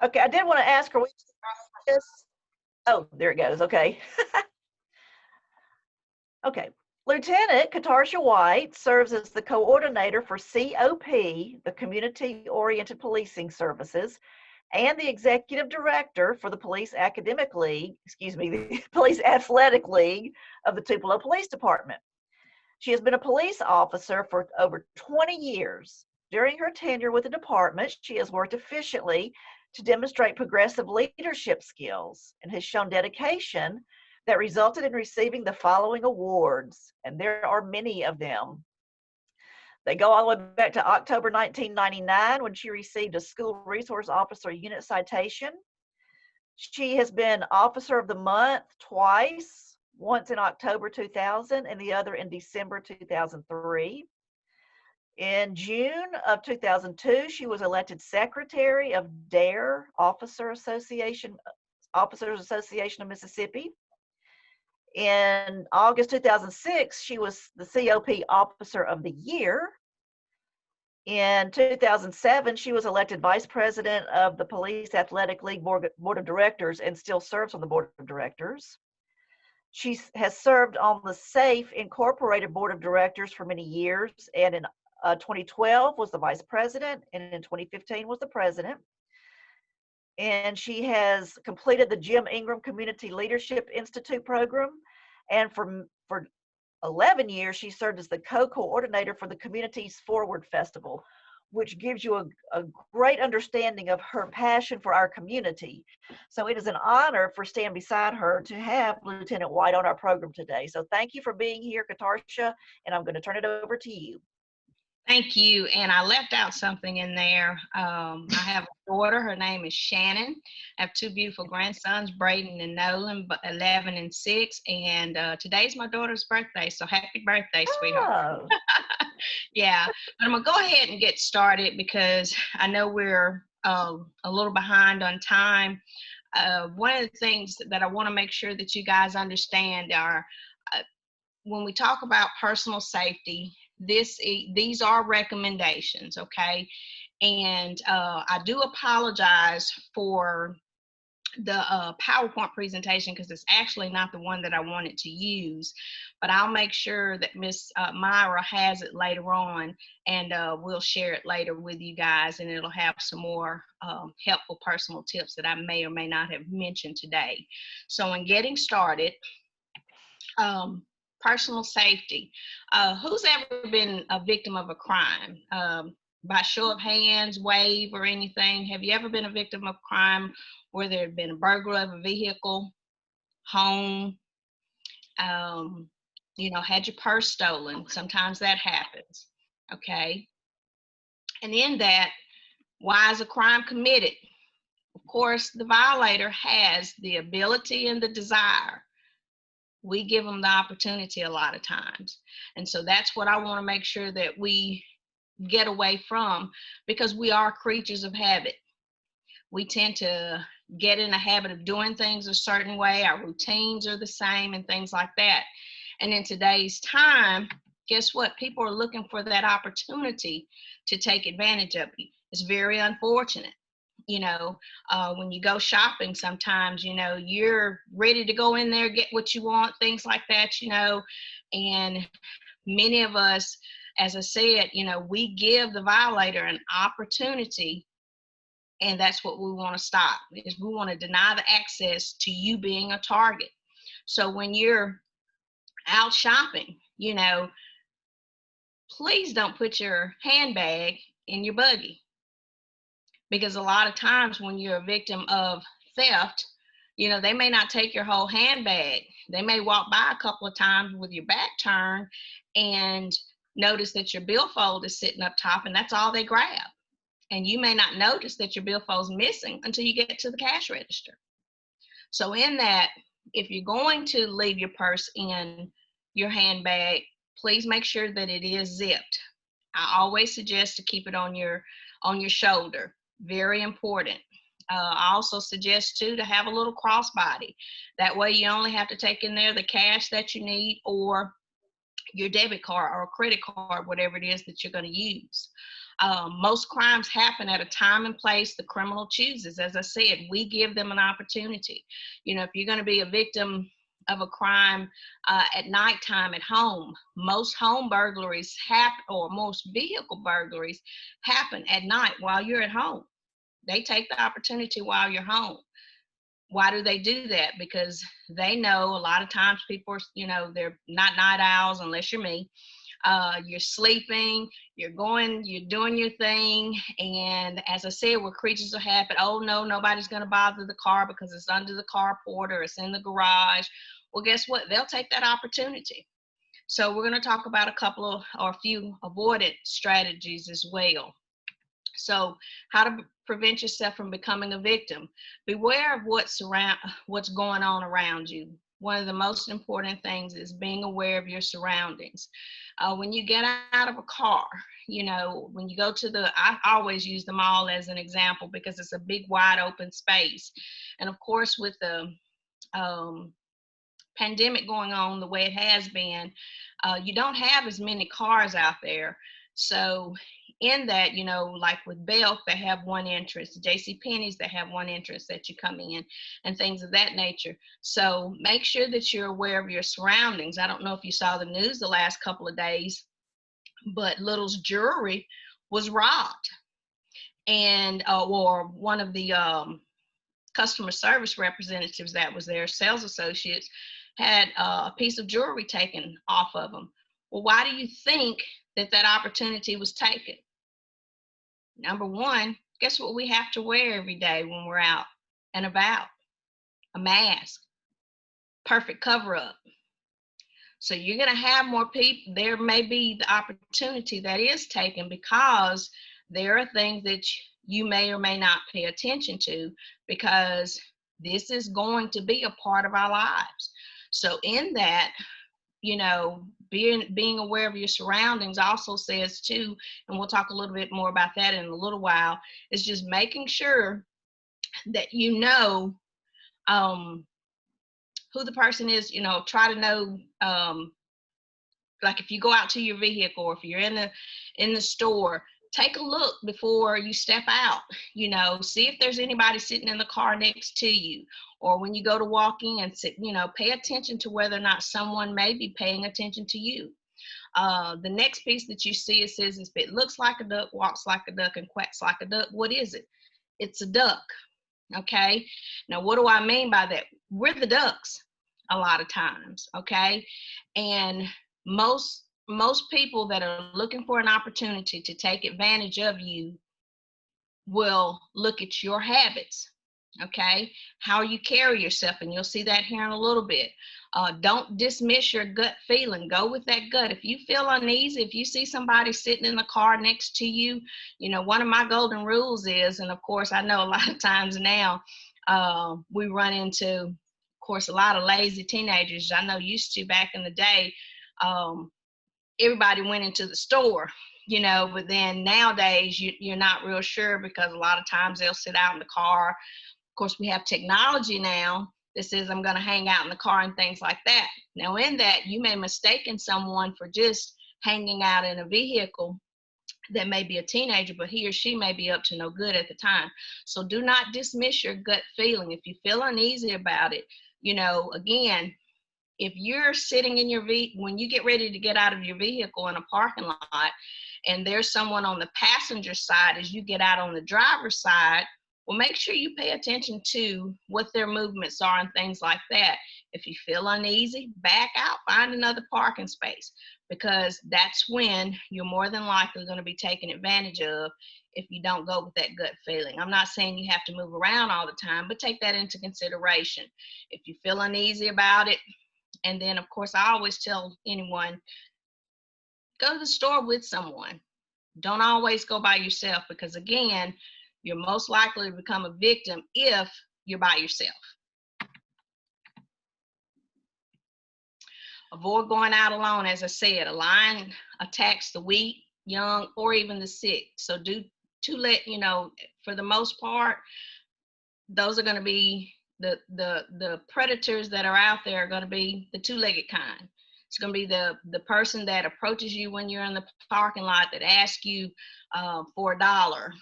Okay, I did want to ask her. Oh, there it goes. Okay. Okay. Lieutenant Katarsha White serves as the coordinator for COP, the Community Oriented Policing Services, and the executive director for the Police Academic League, excuse me, the Police Athletic League of the Tupelo Police Department. She has been a police officer for over 20 years. During her tenure with the department, she has worked efficiently to demonstrate progressive leadership skills and has shown dedication that resulted in receiving the following awards, and there are many of them. They go all the way back to October 1999 when she received a School Resource Officer Unit Citation. She has been Officer of the Month twice, once in October 2000 and the other in December 2003. In June of 2002, she was elected Secretary of DARE, Officers Association of Mississippi. In August 2006, she was the COP Officer of the Year. In 2007, she was elected Vice President of the Police Athletic League Board of Directors and still serves on the Board of Directors. She has served on the SAFE Incorporated Board of Directors for many years, and in 2012 was the Vice President, and in 2015 was the President. And she has completed the Jim Ingram Community Leadership Institute program, and for 11 years, she served as the co-coordinator for the Communities Forward Festival, which gives you a great understanding of her passion for our community. So it is an honor for standing beside her to have Lieutenant White on our program today. So thank you for being here, Katarsha, and I'm going to turn it over to you. Thank you. And I left out something in there. I have a daughter. Her name is Shannon. I have two beautiful grandsons, Braden and Nolan, 11 and 6. And today's my daughter's birthday. So happy birthday, sweetheart. Oh. Yeah. But I'm going to go ahead and get started because I know we're a little behind on time. One of the things that I want to make sure that you guys understand are when we talk about personal safety, these are recommendations, okay? And I do apologize for the PowerPoint presentation because it's actually not the one that I wanted to use, but I'll make sure that Miss Myra has it later on, and we'll share it later with you guys, and it'll have some more helpful personal tips that I may or may not have mentioned today. So in getting started, personal safety. Who's ever been a victim of a crime? By show of hands, wave, or anything. Have you ever been a victim of crime where there had been a burglary of a vehicle, home, had your purse stolen? Sometimes that happens, okay? And in that, why is a crime committed? Of course, the violator has the ability and the desire. We give them the opportunity a lot of times. And so that's what I want to make sure that we get away from, because we are creatures of habit. We tend to get in a habit of doing things a certain way. Our routines are the same and things like that. And in today's time, guess what? People are looking for that opportunity to take advantage of you. It's very unfortunate. When you go shopping, sometimes, you're ready to go in there, get what you want, things like that, and many of us, as I said, we give the violator an opportunity, and that's what we want to stop, is we want to deny the access to you being a target. So when you're out shopping, please don't put your handbag in your buggy. Because a lot of times when you're a victim of theft, they may not take your whole handbag. They may walk by a couple of times with your back turned and notice that your billfold is sitting up top, and that's all they grab. And you may not notice that your billfold's missing until you get to the cash register. So in that, if you're going to leave your purse in your handbag, please make sure that it is zipped. I always suggest to keep it on your shoulder. Very important. I also suggest too to have a little crossbody. That way you only have to take in there the cash that you need, or your debit card or credit card, whatever it is that you're going to use. Most crimes happen at a time and place the criminal chooses. As I said, we give them an opportunity. You know, if you're going to be a victim of a crime at nighttime at home, most home burglaries happen, or most vehicle burglaries happen at night while you're at home. They take the opportunity while you're home. Why do they do that? Because they know a lot of times people are, you know, they're not night owls unless you're me. You're sleeping, you're doing your thing. And as I said, we're creatures of habit. Oh no, nobody's going to bother the car because it's under the carport or it's in the garage. Well, guess what? They'll take that opportunity. So we're going to talk about a few avoidance strategies as well. So how to prevent yourself from becoming a victim. Beware of what's going on around you. One of the most important things is being aware of your surroundings. When you get out of a car, you know, when you go to I always use the mall as an example because it's a big, wide open space. And of course, with the pandemic going on the way it has been, you don't have as many cars out there. So in that, you know, like with Belk, they have one entrance, JC Penney's, they have one entrance that you come in, and things of that nature. So make sure that you're aware of your surroundings. I don't know if you saw the news the last couple of days, but Little's jewelry was robbed. And or one of the customer service representatives that was there, sales associates, had a piece of jewelry taken off of them. Well, why do you think that opportunity was taken? Number one, guess what we have to wear every day when we're out and about? A mask. Perfect cover up. So you're going to have more people. There may be the opportunity that is taken because there are things that you may or may not pay attention to, because this is going to be a part of our lives. So in that, you know, being aware of your surroundings also says too, and we'll talk a little bit more about that in a little while, is just making sure that you know who the person is. You know, try to know, like if you go out to your vehicle, or if you're in the store, take a look before you step out. You know, see if there's anybody sitting in the car next to you, or when you go to walk in, sit, you know, pay attention to whether or not someone may be paying attention to you. The next piece that you see, it says, if it looks like a duck, walks like a duck, and quacks like a duck, what is it? It's a duck. Okay, now what do I mean by that? We're the ducks a lot of times. Okay, and most people that are looking for an opportunity to take advantage of you will look at your habits. Okay, how you carry yourself, and you'll see that here in a little bit. Don't dismiss your gut feeling. Go with that gut. If you feel uneasy, if you see somebody sitting in the car next to you, you know, one of my golden rules is, and of course I know a lot of times now we run into, of course, a lot of lazy teenagers. I know used to back in the day, everybody went into the store, you know, but then nowadays you're not real sure, because a lot of times they'll sit out in the car. Of course, we have technology now that says I'm going to hang out in the car and things like that. Now, in that, you may mistake someone for just hanging out in a vehicle that may be a teenager, but he or she may be up to no good at the time. So do not dismiss your gut feeling. If you feel uneasy about it, you know, again, if you're sitting in your when you get ready to get out of your vehicle in a parking lot, and there's someone on the passenger side as you get out on the driver's side, well, make sure you pay attention to what their movements are and things like that. If you feel uneasy, back out, find another parking space, because that's when you're more than likely going to be taken advantage of if you don't go with that gut feeling. I'm not saying you have to move around all the time, but take that into consideration. If you feel uneasy about it, and then, of course, I always tell anyone, go to the store with someone. Don't always go by yourself, because, again, you're most likely to become a victim if you're by yourself. Avoid going out alone. As I said, a lion attacks the weak, young, or even the sick. So let you know, for the most part, those are going to be the predators that are out there are going to be the two-legged kind. It's going to be the person that approaches you when you're in the parking lot that asks you for a dollar.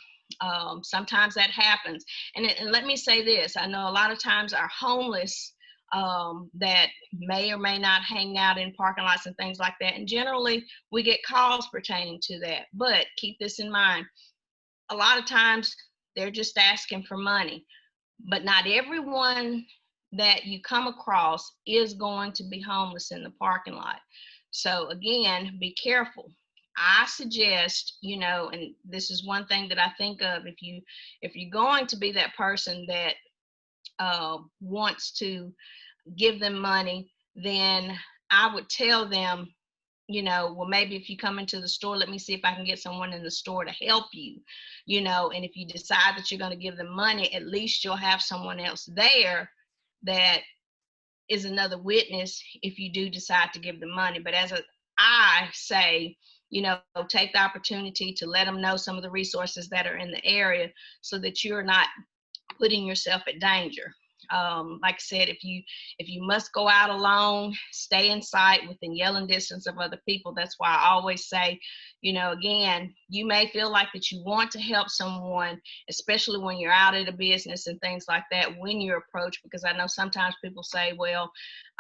Sometimes that happens. And let me say this, I know a lot of times our homeless that may or may not hang out in parking lots and things like that, and generally we get calls pertaining to that. But keep this in mind, a lot of times they're just asking for money, but not everyone that you come across is going to be homeless in the parking lot. So again, be careful. I suggest, you know, and this is one thing that I think of, if you're going to be that person that wants to give them money, then I would tell them, you know, well, maybe if you come into the store, let me see if I can get someone in the store to help you, you know, and if you decide that you're going to give them money, at least you'll have someone else there that is another witness if you do decide to give them money. But I say, you know, take the opportunity to let them know some of the resources that are in the area so that you're not putting yourself at danger. Like I said, if you must go out alone, stay in sight within yelling distance of other people. That's why I always say, you know, again, you may feel like that you want to help someone, especially when you're out at a business and things like that, when you're approached, because I know sometimes people say, well,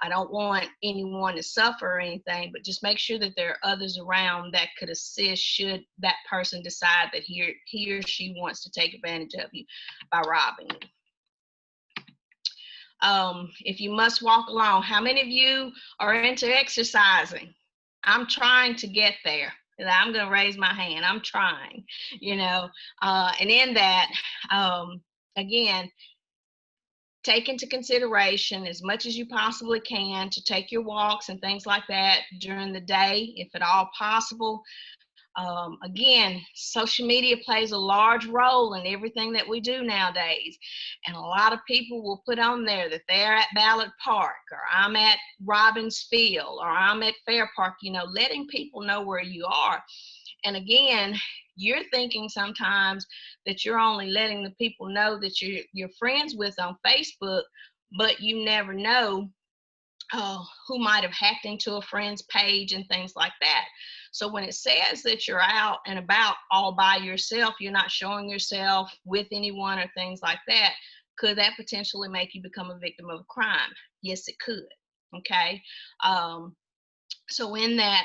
I don't want anyone to suffer or anything, but just make sure that there are others around that could assist should that person decide that he or she wants to take advantage of you by robbing you. If you must walk alone, how many of you are into exercising? I'm trying to get there. I'm going to raise my hand. I'm trying, you know, and in that, again, take into consideration as much as you possibly can to take your walks and things like that during the day, if at all possible. Again, social media plays a large role in everything that we do nowadays. And a lot of people will put on there that they're at Ballard Park, or I'm at Robbins Field, or I'm at Fair Park, you know, letting people know where you are. And again, you're thinking sometimes that you're only letting the people know that you're friends with on Facebook, but you never know who might have hacked into a friend's page and things like that. So when it says that you're out and about all by yourself, you're not showing yourself with anyone or things like that, could that potentially make you become a victim of a crime? Yes, it could. Okay. So in that,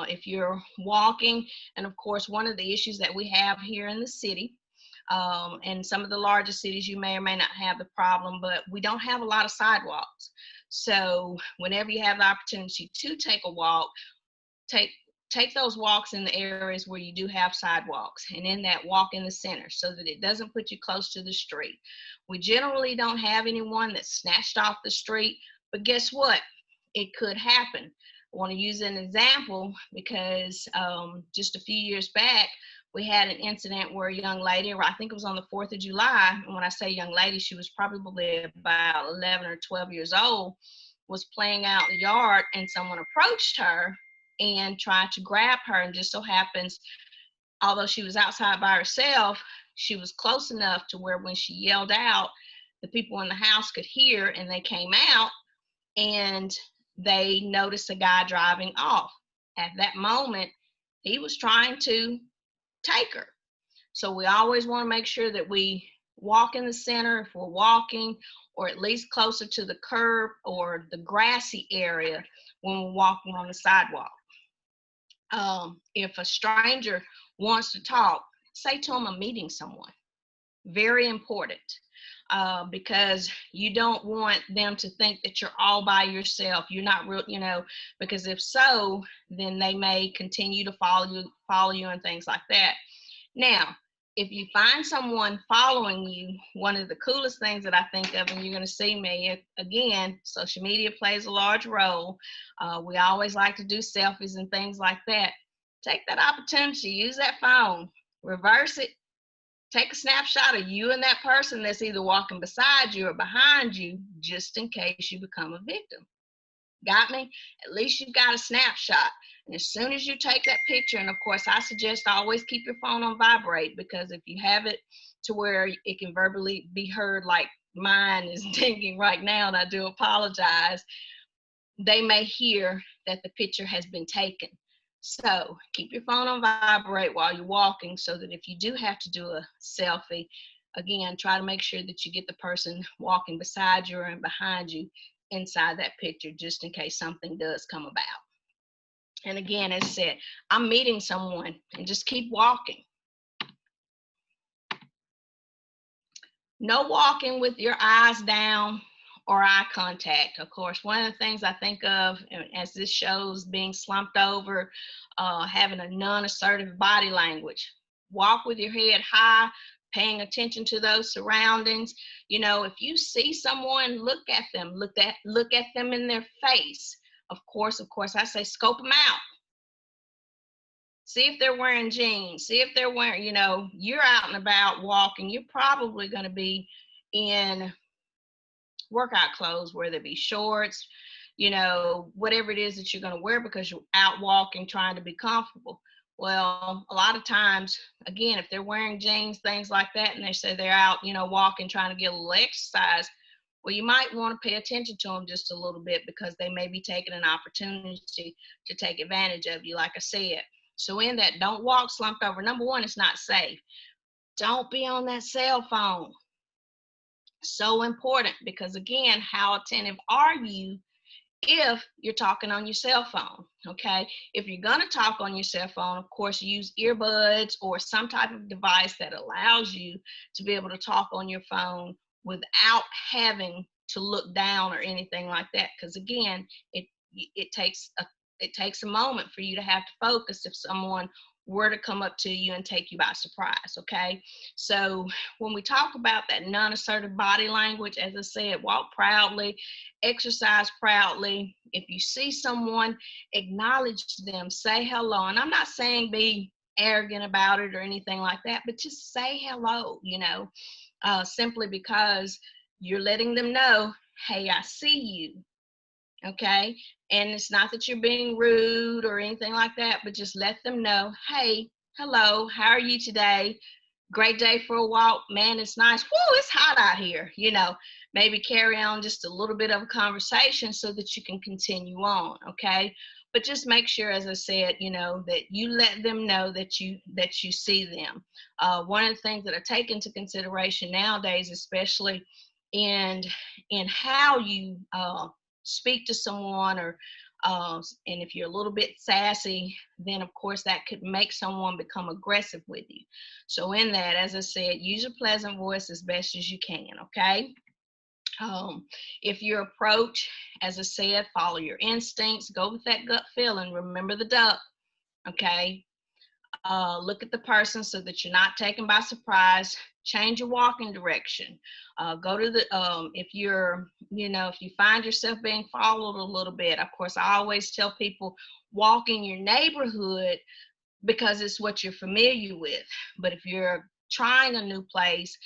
if you're walking, and of course, one of the issues that we have here in the city, and some of the larger cities, you may or may not have the problem, but we don't have a lot of sidewalks. So whenever you have the opportunity to take a walk, take those walks in the areas where you do have sidewalks, and in that, walk in the center so that it doesn't put you close to the street. We generally don't have anyone that's snatched off the street, but guess what? It could happen. I want to use an example because just a few years back, we had an incident where a young lady, or I think it was on the 4th of July, and when I say young lady, she was probably about 11 or 12 years old, was playing out in the yard, and someone approached her and tried to grab her. And just so happens, although she was outside by herself, she was close enough to where when she yelled out, the people in the house could hear, and they came out and they noticed a guy driving off. At that moment, he was trying to take her. So we always want to make sure that we walk in the center if we're walking, or at least closer to the curb or the grassy area when we're walking on the sidewalk. If a stranger wants to talk, say to them, I'm meeting someone. Very important. Because you don't want them to think that you're all by yourself. You're not real, you know, because if so, then they may continue to follow you and things like that. Now, if you find someone following you, one of the coolest things that I think of, and you're going to see me, again, social media plays a large role. We always like to do selfies and things like that. Take that opportunity, use that phone, reverse it, take a snapshot of you and that person that's either walking beside you or behind you, just in case you become a victim. Got me? At least you've got a snapshot. And as soon as you take that picture, and of course, I suggest always keep your phone on vibrate, because if you have it to where it can verbally be heard, like mine is dinging right now, and I do apologize, they may hear that the picture has been taken. So keep your phone on vibrate while you're walking, so that if you do have to do a selfie, again, try to make sure that you get the person walking beside you and behind you inside that picture, just in case something does come about. And again, as I said, I'm meeting someone, and just keep walking. No walking with your eyes down or eye contact. Of course, one of the things I think of as this shows being slumped over, having a non-assertive body language. Walk with your head high, paying attention to those surroundings. You know, if you see someone, look at them, look at them in their face. Of course, I say scope them out. See if they're wearing jeans. See if they're wearing, you know, you're out and about walking. You're probably going to be in workout clothes, whether it be shorts, you know, whatever it is that you're going to wear, because you're out walking trying to be comfortable. Well, a lot of times, again, if they're wearing jeans, things like that, and they say they're out, you know, walking, trying to get a little exercise, well, you might want to pay attention to them just a little bit, because they may be taking an opportunity to take advantage of you, like I said. So in that, don't walk slumped over. Number one, it's not safe. Don't be on that cell phone. So important, because again, how attentive are you if you're talking on your cell phone? Okay, if you're going to talk on your cell phone, of course, use earbuds or some type of device that allows you to be able to talk on your phone without having to look down or anything like that, because again, it takes a moment for you to have to focus if someone were to come up to you and take you by surprise. Okay, so when we talk about that non-assertive body language, as I said, walk proudly, exercise proudly. If you see someone, acknowledge them, say hello. And I'm not saying be arrogant about it or anything like that, but just say hello, you know, simply because you're letting them know, hey, I see you. Okay, and it's not that you're being rude or anything like that, but just let them know, hey, hello, how are you today? Great day for a walk. Man, it's nice. Woo, it's hot out here. You know, maybe carry on just a little bit of a conversation so that you can continue on. Okay, but just make sure, as I said, you know, that you let them know that you see them. One of the things that I take into consideration nowadays, especially in how you speak to someone, or and if you're a little bit sassy, then of course that could make someone become aggressive with you. So in that, as I said, use a pleasant voice as best as you can. Okay, if you approach, as I said, follow your instincts, go with that gut feeling. Remember the duck. Okay, look at the person so that you're not taken by surprise. Change your walking direction. Go to the, if you're, you know, if you find yourself being followed a little bit, of course, I always tell people walk in your neighborhood because it's what you're familiar with. But if you're trying a new place,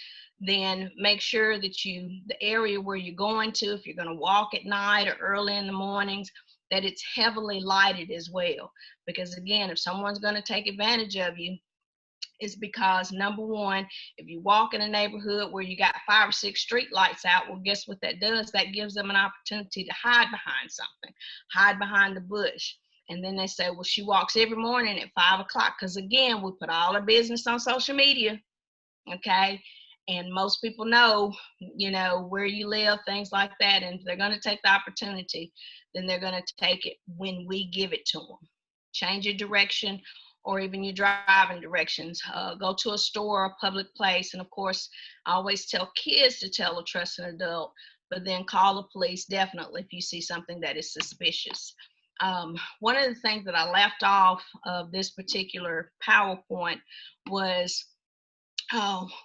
then make sure that the area where you're going to, if you're going to walk at night or early in the mornings, that it's heavily lighted as well. Because again, if someone's going to take advantage of you, it's because, number one, if you walk in a neighborhood where you got 5 or 6 street lights out, well, guess what that does? That gives them an opportunity to hide behind something, hide behind the bush. And then they say, well, she walks every morning at 5 o'clock, because again, we put all our business on social media. Okay, and most people know, you know, where you live, things like that. And if they're going to take the opportunity, then they're going to take it when we give it to them. Change your direction, or even your driving directions. Go to a store or a public place. And of course, I always tell kids to tell a trusted adult, but then call the police definitely if you see something that is suspicious. One of the things that I left off of this particular PowerPoint was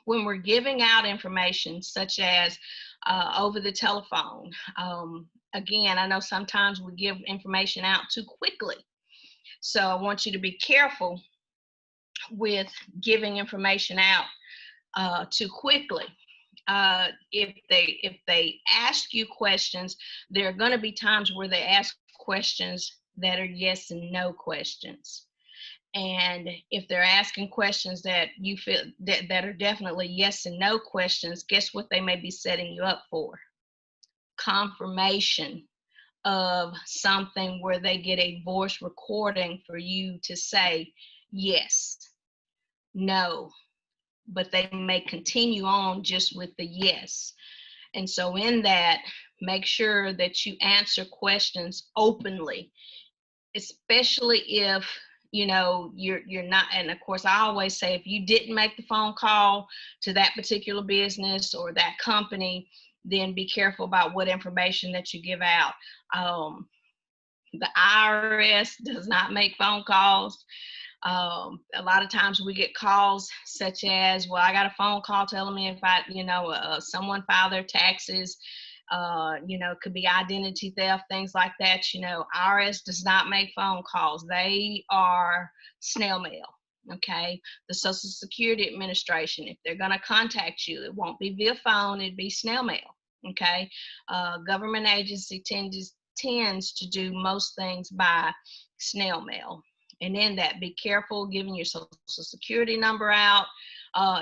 when we're giving out information, such as over the telephone. Again, I know sometimes we give information out too quickly. So I want you to be careful with giving information out too quickly. If they ask you questions, there are going to be times where they ask questions that are yes and no questions. And if they're asking questions that you feel that are definitely yes and no questions, guess what they may be setting you up for? Confirmation of something where they get a voice recording for you to say yes, no, but they may continue on just with the yes. And so in that, make sure that you answer questions openly, especially if you're not. And of course, I always say, if you didn't make the phone call to that particular business or that company, then be careful about what information that you give out. The IRS does not make phone calls. A lot of times we get calls such as, well, I got a phone call telling me if someone filed their taxes, could be identity theft, things like that. IRS does not make phone calls. They are snail mail. Okay. The Social Security Administration, if they're going to contact you, it won't be via phone, it'd be snail mail. Okay. Government agency tends to do most things by snail mail. And in that, be careful giving your Social Security number out,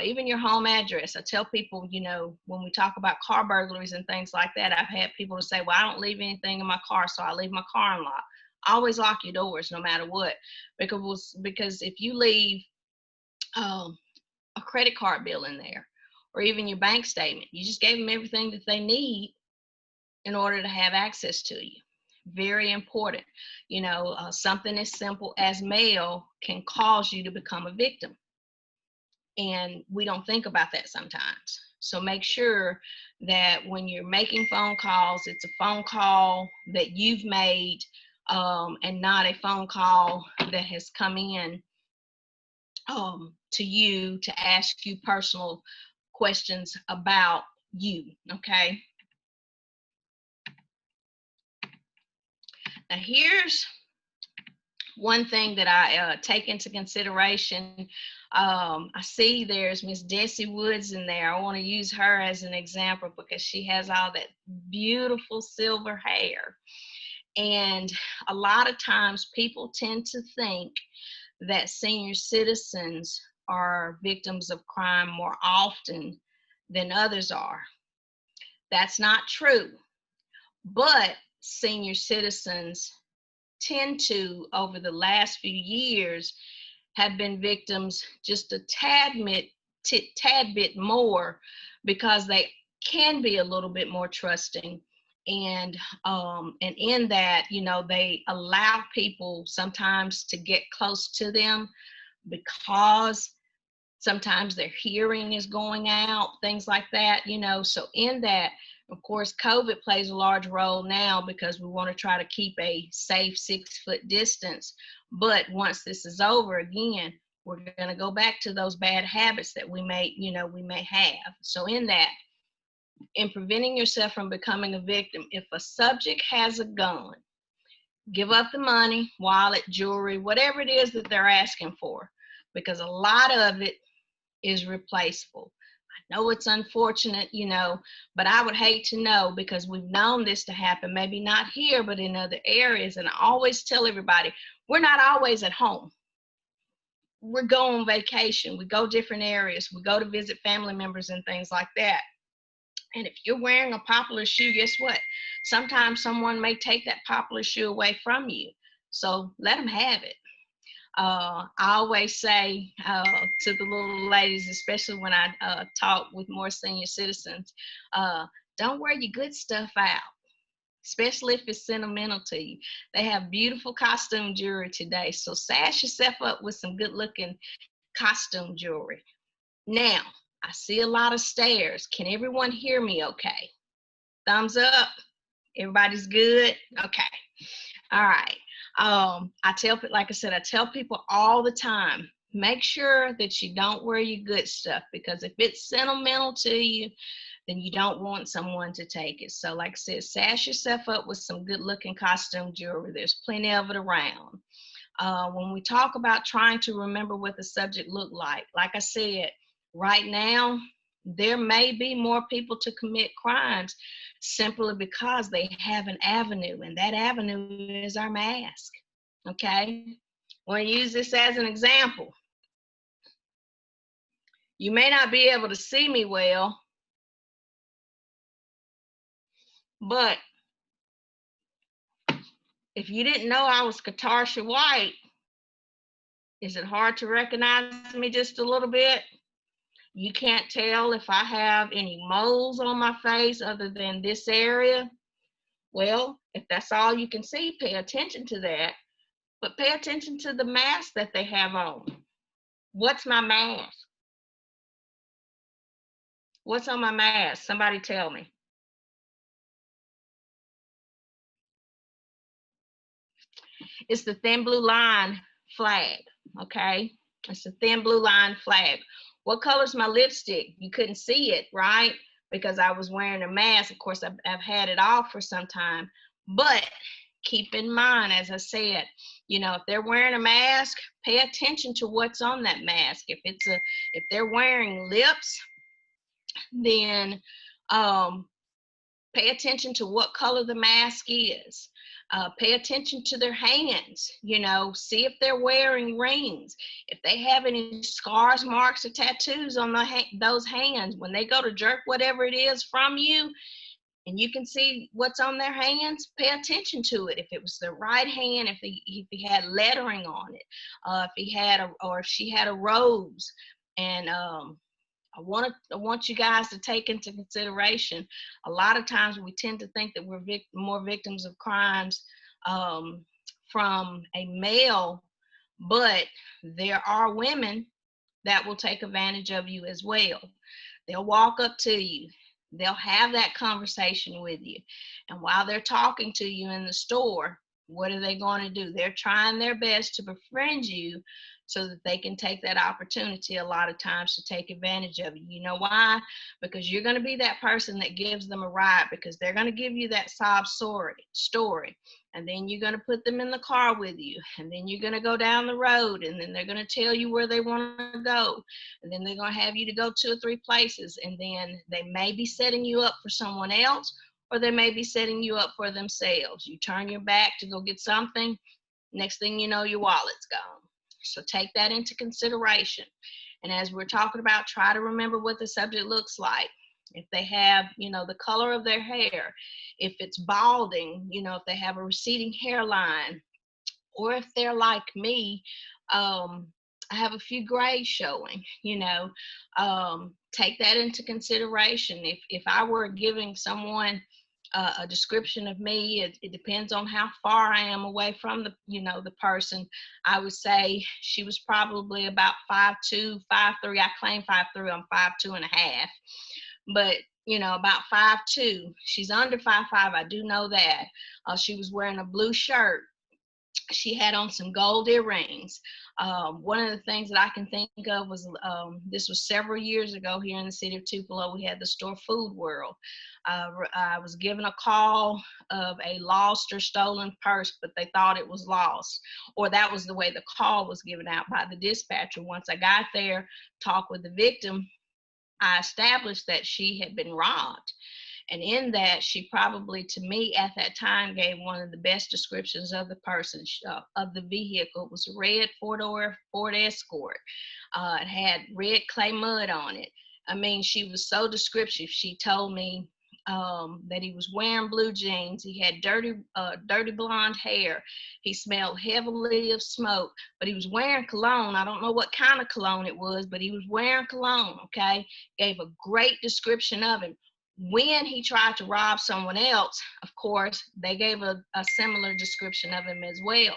even your home address. I tell people, when we talk about car burglaries and things like that, I've had people to say, well, I don't leave anything in my car, so I leave my car unlocked. Always lock your doors no matter what, because if you leave a credit card bill in there, or even your bank statement, you just gave them everything that they need in order to have access to you. Very important. Something as simple as mail can cause you to become a victim. And we don't think about that sometimes. So make sure that when you're making phone calls, it's a phone call that you've made, and not a phone call that has come in to you to ask you personal questions about you. Okay. Now here's one thing that I take into consideration. I see there's Miss Desi Woods in there. I want to use her as an example because she has all that beautiful silver hair. And a lot of times people tend to think that senior citizens are victims of crime more often than others are. That's not true. But senior citizens tend to, over the last few years, have been victims just a tad bit more, because they can be a little bit more trusting, and in that, they allow people sometimes to get close to them because sometimes their hearing is going out, things like that. So in that, of course, COVID plays a large role now because we want to try to keep a safe 6-foot distance. But once this is over, again, we're going to go back to those bad habits that we may have. So in that, in preventing yourself from becoming a victim, if a subject has a gun, give up the money, wallet, jewelry, whatever it is that they're asking for, because a lot of it is replaceable. I know it's unfortunate, but I would hate to know, because we've known this to happen, maybe not here, but in other areas. And I always tell everybody, we're not always at home. We go on vacation, we go different areas, we go to visit family members and things like that. And if you're wearing a popular shoe, guess what? Sometimes someone may take that popular shoe away from you. So let them have it. I always say to the little ladies, especially when I talk with more senior citizens, don't wear your good stuff out, especially if it's sentimental to you. They have beautiful costume jewelry today, so sash yourself up with some good looking costume jewelry. Now, I see a lot of stares. Can everyone hear me okay? Thumbs up. Everybody's good? Okay. All right. I tell people all the time, make sure that you don't wear your good stuff, because if it's sentimental to you, then you don't want someone to take it. So like I said, sash yourself up with some good looking costume jewelry. There's plenty of it around. When we talk about trying to remember what the subject looked like I said, right now, there may be more people to commit crimes simply because they have an avenue, and that avenue is our mask. Okay? I want to use this as an example. You may not be able to see me well, but If you didn't know I was Katarsha White, is it hard to recognize me just a little bit? You can't tell if I have any moles on my face other than this area? Well, if that's all you can see, pay attention to that. But pay attention to the mask that they have on. What's my mask? What's on my mask? Somebody tell me. It's the thin blue line flag, okay? It's the thin blue line flag. What color's my lipstick? You couldn't see it, right? Because I was wearing a mask. Of course, I've had it off for some time. But keep in mind, as I said, you know, if they're wearing a mask, pay attention to what's on that mask. If they're wearing lips, then pay attention to what color the mask is. Pay attention to their hands, you know, see if they're wearing rings. If they have any scars, marks, or tattoos on those hands, when they go to jerk whatever it is from you, and you can see what's on their hands, pay attention to it. If it was the right hand, if he had lettering on it, if she had a rose, and I want you guys to take into consideration. A lot of times we tend to think that we're more victims of crimes from a male, but there are women that will take advantage of you as well. They'll walk up to you. They'll have that conversation with you. And while they're talking to you in the store, what are they going to do? They're trying their best to befriend you so that they can take that opportunity a lot of times to take advantage of you. You know why? Because you're going to be that person that gives them a ride, because they're going to give you that sob story. And then you're going to put them in the car with you. And then you're going to go down the road. And then they're going to tell you where they want to go. And then they're going to have you to go 2 or 3 places. And then they may be setting you up for someone else, or they may be setting you up for themselves. You turn your back to go get something. Next thing you know, your wallet's gone. So take that into consideration. And as we're talking about, try to remember what the subject looks like. If they have, you know, the color of their hair, if it's balding, you know, if they have a receding hairline, or if they're like me, I have a few grays showing, you know, take that into consideration. If I were giving someone a description of me, it depends on how far I am away from the person. I would say she was probably about 5'2", 5'3". I claim 5'3", I'm 5'2 and a half, but you know, about 5'2". She's under 5'5", I do know that. She was wearing a blue shirt. She had on some gold earrings. One of the things that I can think of was, this was several years ago here in the city of Tupelo. We had the store Food World. I was given a call of a lost or stolen purse, but they thought it was lost, or that was the way the call was given out by the dispatcher. Once I got there, talked with the victim, I established that she had been robbed. And in that, she probably, to me at that time, gave one of the best descriptions of the person, of the vehicle. It was a red 4-door Ford Escort. It had red clay mud on it. I mean, she was so descriptive. She told me that he was wearing blue jeans. He had dirty blonde hair. He smelled heavily of smoke, but he was wearing cologne. I don't know what kind of cologne it was, but he was wearing cologne, okay? Gave a great description of him. When he tried to rob someone else, of course, they gave a similar description of him as well.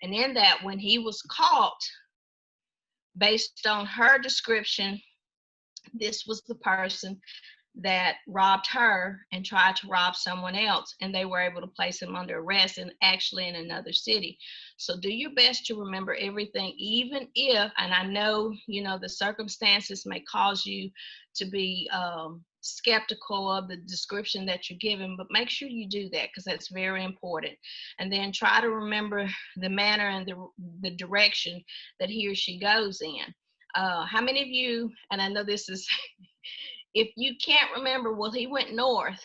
And in that, when he was caught, based on her description, this was the person that robbed her and tried to rob someone else, and they were able to place him under arrest, and actually in another city. So do your best to remember everything, even if, and I know, you know, the circumstances may cause you to be skeptical of the description that you're given, but make sure you do that, because that's very important. And then try to remember the manner and the direction that he or she goes in. How many of you, and I know this is if you can't remember, well, he went north,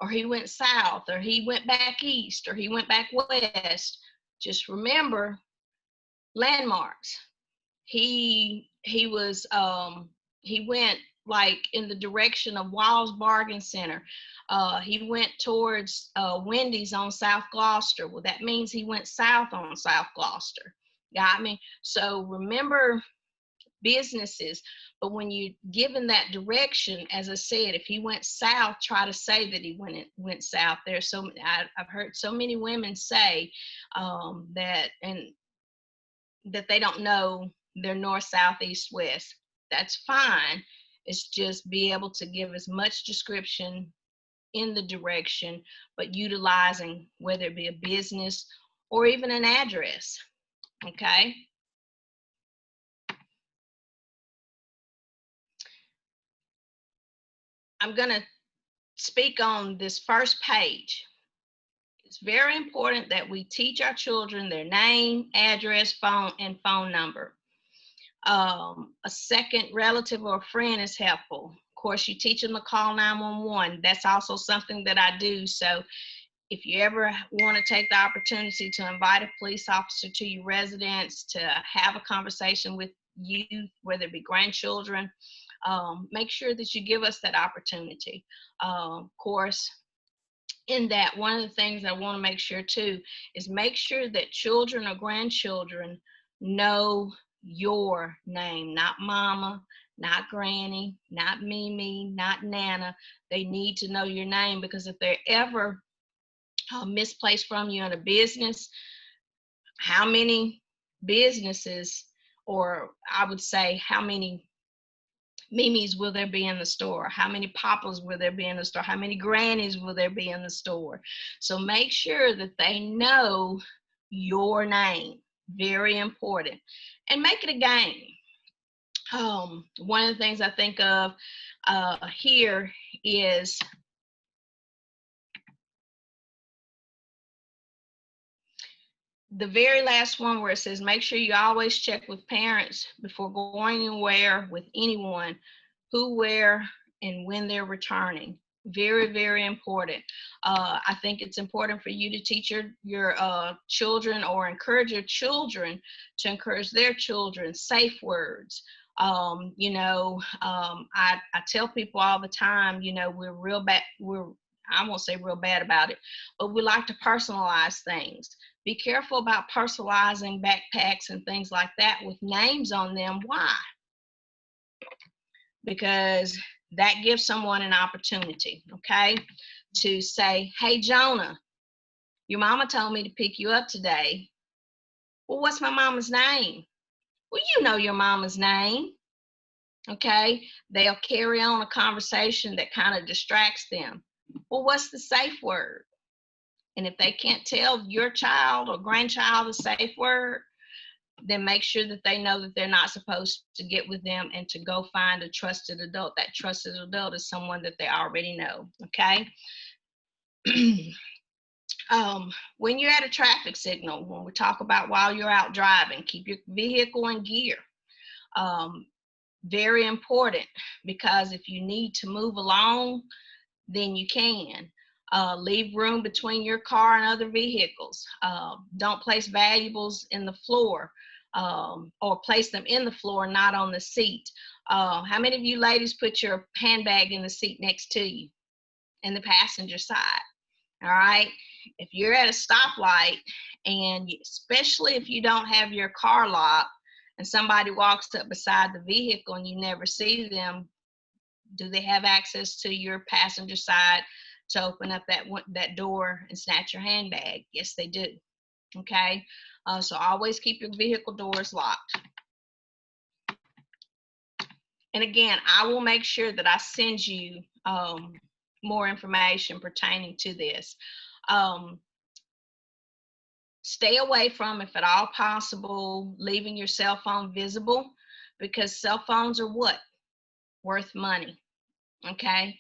or he went south, or he went back east, or he went back west, just remember landmarks. He went like in the direction of Walls Bargain Center. He went towards Wendy's on South Gloucester. Well, that means he went south on South Gloucester. Got me? So remember businesses, but when you're given that direction, as I said, if he went south, try to say that he went south. There's so I've heard so many women say that they don't know their north, south, east, west. That's fine. It's just be able to give as much description in the direction, but utilizing whether it be a business or even an address. Okay. I'm going to speak on this first page. It's very important that we teach our children their name, address, phone, and phone number. A second relative or friend is helpful. Of course, you teach them to call 911. That's also something that I do. So if you ever want to take the opportunity to invite a police officer to your residence to have a conversation with youth, whether it be grandchildren, make sure that you give us that opportunity. Of course, in that, one of the things I want to make sure too is make sure that children or grandchildren know your name, not mama, not granny, not Mimi, not Nana. They need to know your name, because if they're ever misplaced from you in a business, how many businesses, or I would say how many Mimi's will there be in the store? How many Papas will there be in the store? How many Grannies will there be in the store? So make sure that they know your name. Very important. And make it a game. One of the things I think of here is the very last one, where it says, make sure you always check with parents before going anywhere with anyone, who, where, and when they're returning. Very, very important. I think it's important for you to teach your children, or encourage your children to encourage their children safe words. I tell people all the time, we're real bad. I won't say real bad about it, but we like to personalize things. Be careful about personalizing backpacks and things like that with names on them. Why? Because that gives someone an opportunity, okay, to say, hey, Jonah, your mama told me to pick you up today. Well, what's my mama's name? Well, you know your mama's name, okay? They'll carry on a conversation that kind of distracts them. Well, what's the safe word? And if they can't tell your child or grandchild the safe word, then make sure that they know that they're not supposed to get with them, and to go find a trusted adult. That trusted adult is someone that they already know, okay? When you're at a traffic signal, when we talk about while you're out driving, keep your vehicle in gear. Very important, because if you need to move along, then you can. Leave room between your car and other vehicles. Don't place valuables in the floor, or place them in the floor, not on the seat. How many of you ladies put your handbag in the seat next to you, in the passenger side? All right. If you're at a stoplight, and especially if you don't have your car locked, and somebody walks up beside the vehicle and you never see them, do they have access to your passenger side to open up that door and snatch your handbag? Yes, they do. Okay. So always keep your vehicle doors locked. And again, I will make sure that I send you more information pertaining to this. Stay away from, if at all possible, leaving your cell phone visible, because cell phones are what? Worth money. Okay.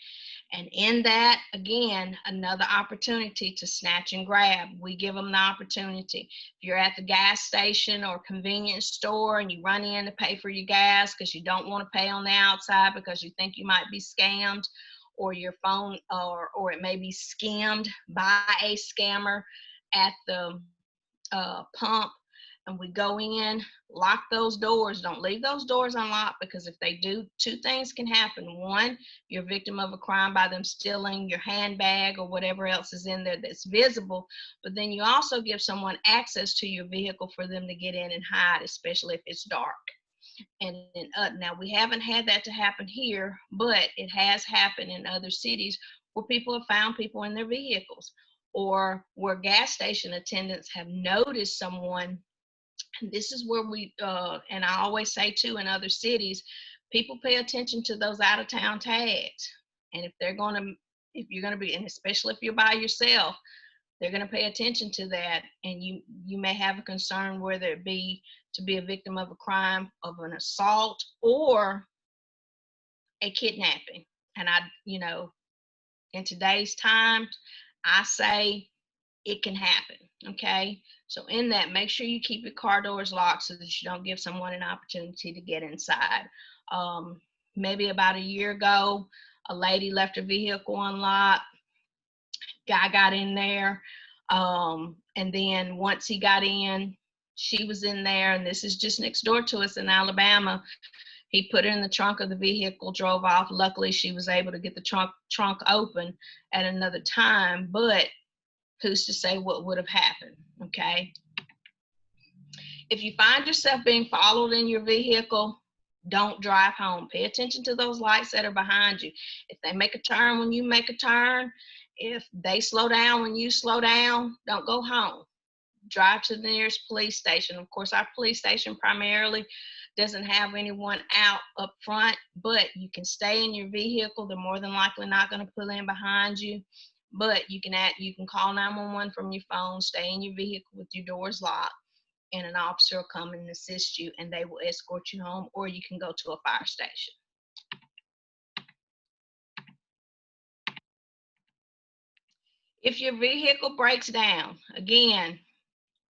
And in that, again, another opportunity to snatch and grab. We give them the opportunity. If you're at the gas station or convenience store and you run in to pay for your gas because you don't want to pay on the outside because you think you might be scammed, or your phone, or it may be skimmed by a scammer at the pump, and we go in, lock those doors. Don't leave those doors unlocked, because if they do, two things can happen. One, you're a victim of a crime by them stealing your handbag or whatever else is in there that's visible, but then you also give someone access to your vehicle for them to get in and hide, especially if it's dark. And now we haven't had that to happen here, but it has happened in other cities where people have found people in their vehicles, or where gas station attendants have noticed someone. And this is where we, and I always say too, in other cities, people pay attention to those out of town tags. And if you're going to be, and especially if you're by yourself, they're going to pay attention to that. And you may have a concern, whether it be to be a victim of a crime, of an assault, or a kidnapping. And in today's time, I say it can happen. Okay. So in that, make sure you keep your car doors locked so that you don't give someone an opportunity to get inside. Maybe about a year ago, a lady left her vehicle unlocked. Guy got in there. And then once he got in, she was in there, and this is just next door to us in Alabama. He put her in the trunk of the vehicle, drove off. Luckily, she was able to get the trunk open at another time, but who's to say what would have happened, okay? If you find yourself being followed in your vehicle, don't drive home. Pay attention to those lights that are behind you. If they make a turn when you make a turn, if they slow down when you slow down, don't go home. Drive to the nearest police station. Of course, our police station primarily doesn't have anyone out up front, but you can stay in your vehicle. They're more than likely not going to pull in behind you, but you can call 911 from your phone, stay in your vehicle with your doors locked, and an officer will come and assist you, and they will escort you home, or you can go to a fire station. If your vehicle breaks down, again,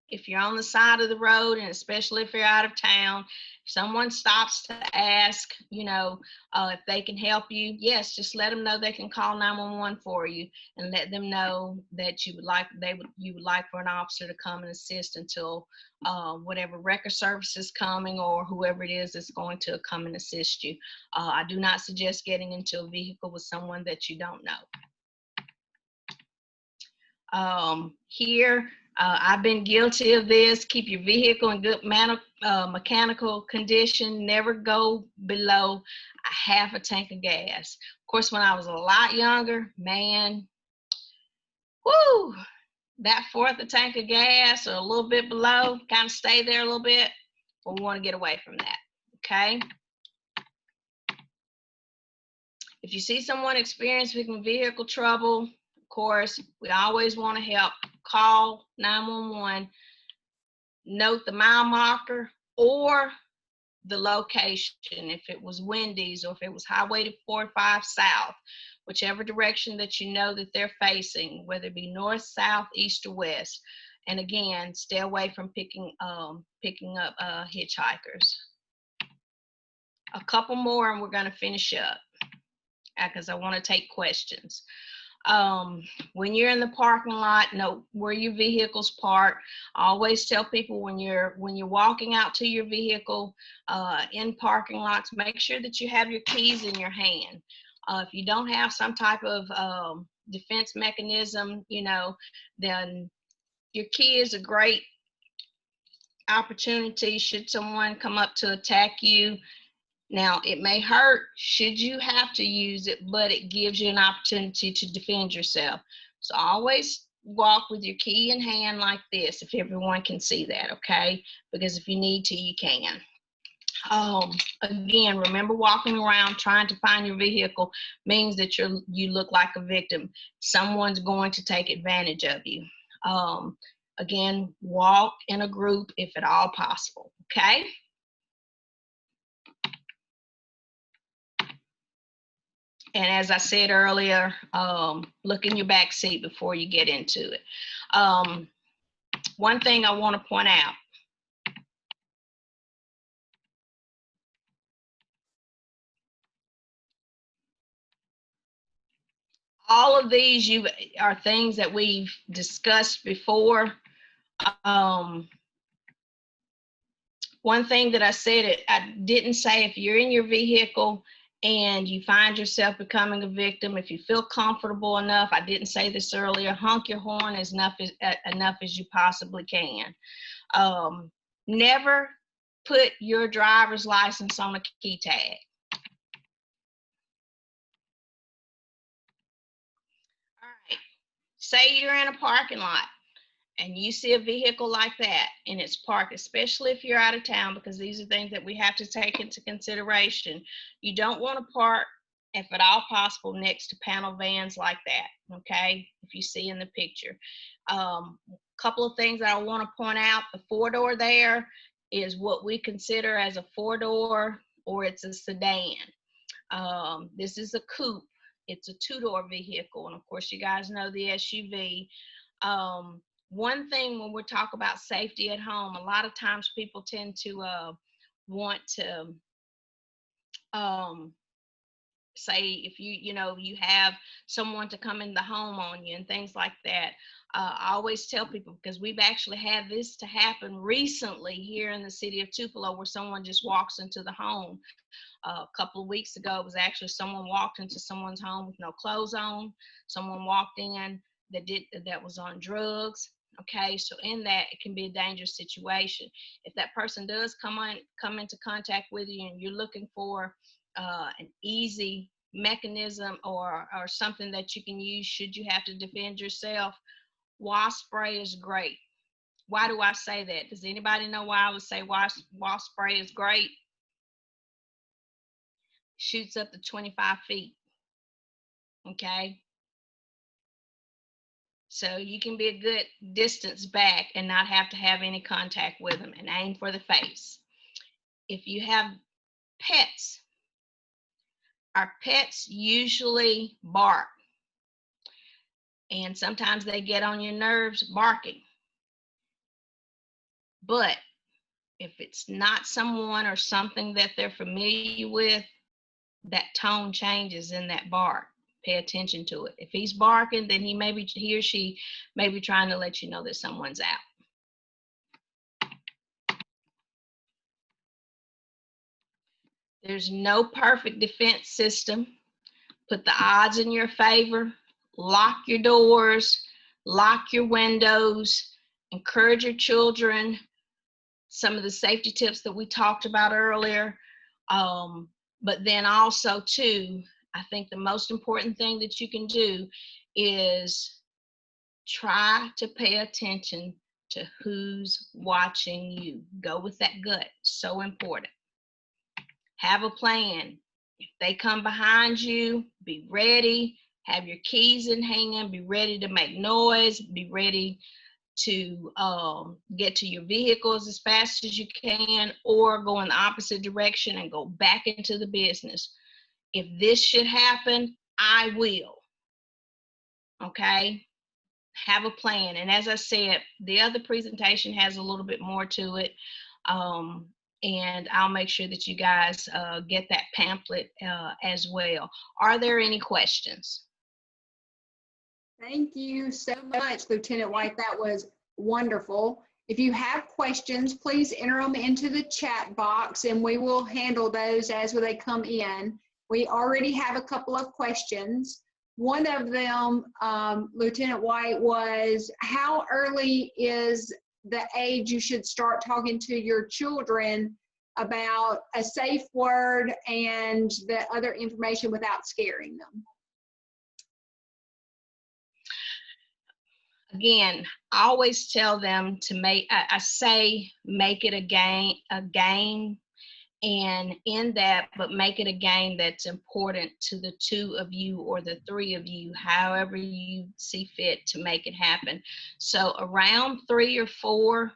if you're on the side of the road, and especially if you're out of town, if someone stops to ask, if they can help you, yes, just let them know they can call 911 for you, and let them know that you would like for an officer to come and assist until whatever record service is coming, or whoever it is that's going to come and assist you. I do not suggest getting into a vehicle with someone that you don't know. Here, I've been guilty of this. Keep your vehicle in good mechanical condition. Never go below a half a tank of gas. Of course, when I was a lot younger, man, whoo, that fourth a tank of gas or a little bit below, kind of stay there a little bit, but we want to get away from that, okay? If you see someone experiencing vehicle trouble, of course, we always want to help. Call 911, note the mile marker or the location, if it was Wendy's or if it was Highway 45 South, whichever direction that you know that they're facing, whether it be north, south, east, or west. And again, stay away from picking up hitchhikers. A couple more and we're going to finish up, because I want to take questions. When you're in the parking lot, know where your vehicle's parked. I always tell people when you're walking out to your vehicle in parking lots, make sure that you have your keys in your hand. If you don't have some type of defense mechanism, then your key is a great opportunity should someone come up to attack you. Now, it may hurt should you have to use it, but it gives you an opportunity to defend yourself. So always walk with your key in hand like this, if everyone can see that, okay? Because if you need to, you can. Again, remember, walking around trying to find your vehicle means that you look like a victim. Someone's going to take advantage of you. Again, walk in a group if at all possible, okay? And as I said earlier, look in your back seat before you get into it. One thing I want to point out. All of these are things that we've discussed before. one thing that I said, I didn't say if you're in your vehicle and you find yourself becoming a victim, if you feel comfortable enough, I didn't say this earlier, honk your horn as enough as you possibly can. Never put your driver's license on a key tag. All right, say you're in a parking lot and you see a vehicle like that and it's parked, especially if you're out of town, because these are things that we have to take into consideration. You don't want to park, if at all possible, next to panel vans like that, okay, if you see in the picture. Couple of things that I want to point out. The four-door there is what we consider as a four-door, or it's a sedan. This is a coupe. It's a two-door vehicle, and of course you guys know the SUV. One thing when we talk about safety at home, a lot of times people tend to want to say, if you have someone to come in the home on you and things like that. I always tell people, because we've actually had this to happen recently here in the city of Tupelo, where someone just walks into the home. A couple of weeks ago, it was actually someone walked into someone's home with no clothes on. Someone walked in that was on drugs. Okay, so in that, it can be a dangerous situation. If that person does come into contact with you and you're looking for an easy mechanism or something that you can use should you have to defend yourself, wasp spray is great. Why do I say that? Does anybody know why I would say wasp spray is great? Shoots up to 25 feet. Okay, so you can be a good distance back and not have to have any contact with them, and aim for the face. If you have pets, our pets usually bark, and sometimes they get on your nerves barking. But if it's not someone or something that they're familiar with, that tone changes in that bark. Pay attention to it. If he's barking, then he or she may be trying to let you know that someone's out. There's no perfect defense system. Put the odds in your favor. Lock your doors. Lock your windows. Encourage your children. Some of the safety tips that we talked about earlier. But then also, too, I think the most important thing that you can do is try to pay attention to who's watching you. Go with that gut. So important. Have a plan. If they come behind you, be ready. Have your keys in hand. Be ready to make noise. Be ready to get to your vehicles as fast as you can, or go in the opposite direction and go back into the business. If this should happen, I will. Okay? Have a plan. And as I said, the other presentation has a little bit more to it. And I'll make sure that you guys get that pamphlet as well. Are there any questions? Thank you so much, Lieutenant White. That was wonderful. If you have questions, please enter them into the chat box and we will handle those as they come in. We already have a couple of questions. One of them, Lieutenant White, was how early is the age you should start talking to your children about a safe word and the other information without scaring them? Again, I always tell them to make it a game, and in that, but make it a game that's important to the two of you or the three of you, however you see fit to make it happen. So around 3 or 4,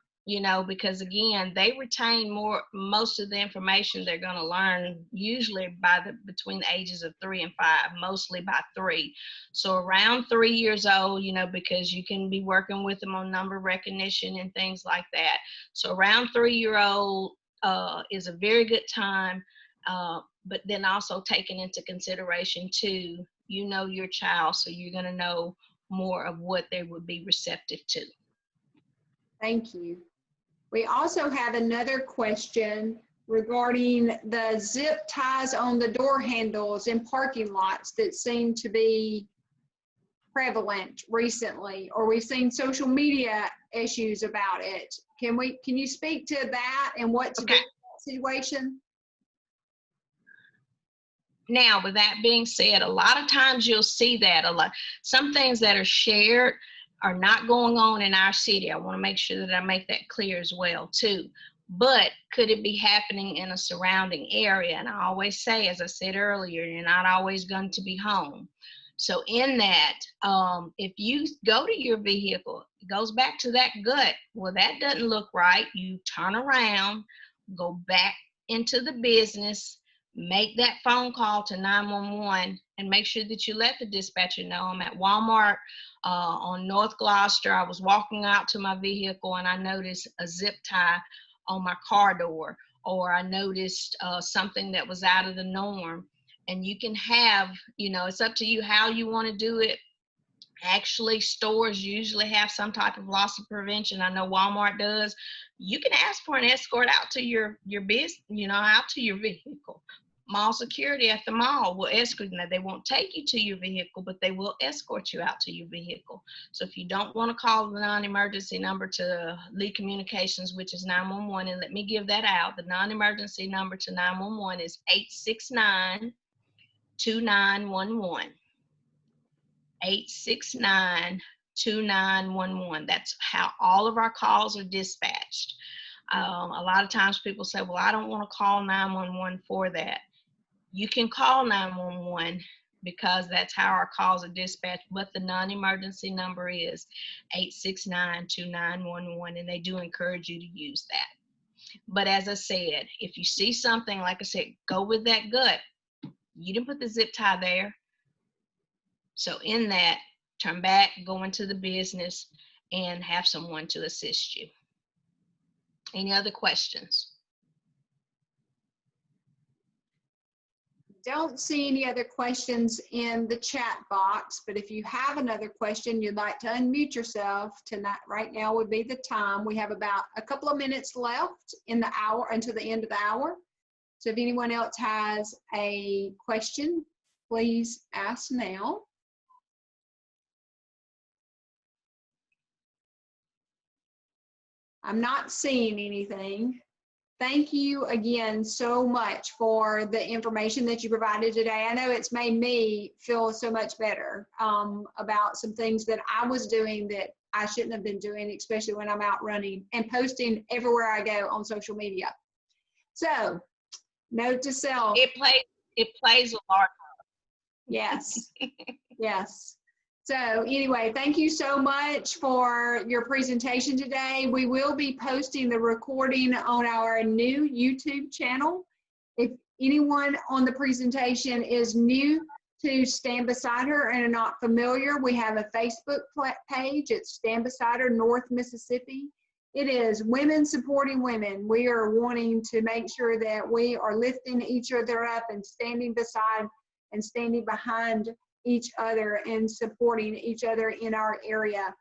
because again, they retain most of the information they're going to learn usually between the ages of 3 and 5, mostly by 3. So around 3 years old, because you can be working with them on number recognition and things like that. So around 3-year-old is a very good time, but then also taking into consideration too, your child, so you're going to know more of what they would be receptive to. Thank you. We also have another question regarding the zip ties on the door handles in parking lots that seem to be prevalent recently, or we've seen social media issues about it. Can you speak to that and what to do in that situation? Now, with that being said, a lot of times you'll see that some things that are shared are not going on in our city. I want to make sure that I make that clear as well too. But could it be happening in a surrounding area? And I always say, as I said earlier, you're not always going to be home. So in that, if you go to your vehicle, it goes back to that gut. Well, that doesn't look right. You turn around, go back into the business, make that phone call to 911, and make sure that you let the dispatcher know. I'm at Walmart on North Gloucester. I was walking out to my vehicle and I noticed a zip tie on my car door, or I noticed something that was out of the norm. And you can have, it's up to you how you want to do it. Actually, stores usually have some type of loss of prevention. I know Walmart does. You can ask for an escort out to your business, out to your vehicle. Mall security at the mall will escort you. Now, they won't take you to your vehicle, but they will escort you out to your vehicle. So if you don't want to call the non-emergency number to Lee Communications, which is 911, and let me give that out. The non-emergency number to 911 is 869-2911. 869-2911. That's how all of our calls are dispatched. A lot of times people say, well, I don't want to call 911 for that. You can call 911 because that's how our calls are dispatched, but the non-emergency number is 869-2911, and they do encourage you to use that. But as I said, if you see something, like I said, go with that gut. You didn't put the zip tie there. So in that, turn back, go into the business, and have someone to assist you. Any other questions? Don't see any other questions in the chat box, but if you have another question, you'd like to unmute yourself tonight, right now would be the time. We have about a couple of minutes left in the hour until the end of the hour. So if anyone else has a question, please ask now. I'm not seeing anything. Thank you again so much for the information that you provided today. I know it's made me feel so much better about some things that I was doing that I shouldn't have been doing, especially when I'm out running and posting everywhere I go on social media. So, note to self. It plays a large role. Yes, yes. So anyway, thank you so much for your presentation today. We will be posting the recording on our new YouTube channel. If anyone on the presentation is new to Stand Beside Her and are not familiar, we have a Facebook page. It's Stand Beside Her North Mississippi. It is women supporting women. We are wanting to make sure that we are lifting each other up and standing beside and standing behind each other and supporting each other in our area.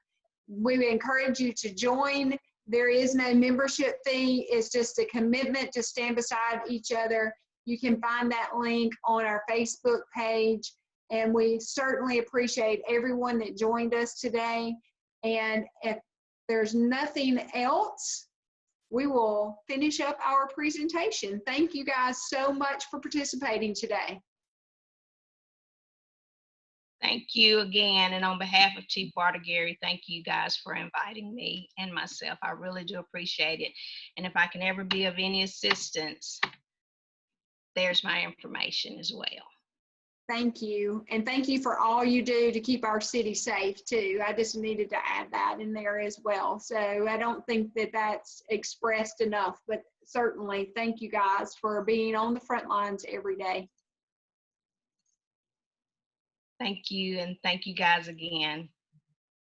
We encourage you to join. There is no membership fee. It's just a commitment to stand beside each other. You can find that link on our Facebook page. And we certainly appreciate everyone that joined us today. And if there's nothing else, we will finish up our presentation. Thank you guys so much for participating today. Thank you again. And on behalf of Chief Gary, thank you guys for inviting me and myself. I really do appreciate it. And if I can ever be of any assistance, there's my information as well. Thank you. And thank you for all you do to keep our city safe too. I just needed to add that in there as well. So I don't think that that's expressed enough, but certainly thank you guys for being on the front lines every day. Thank you, and thank you guys again.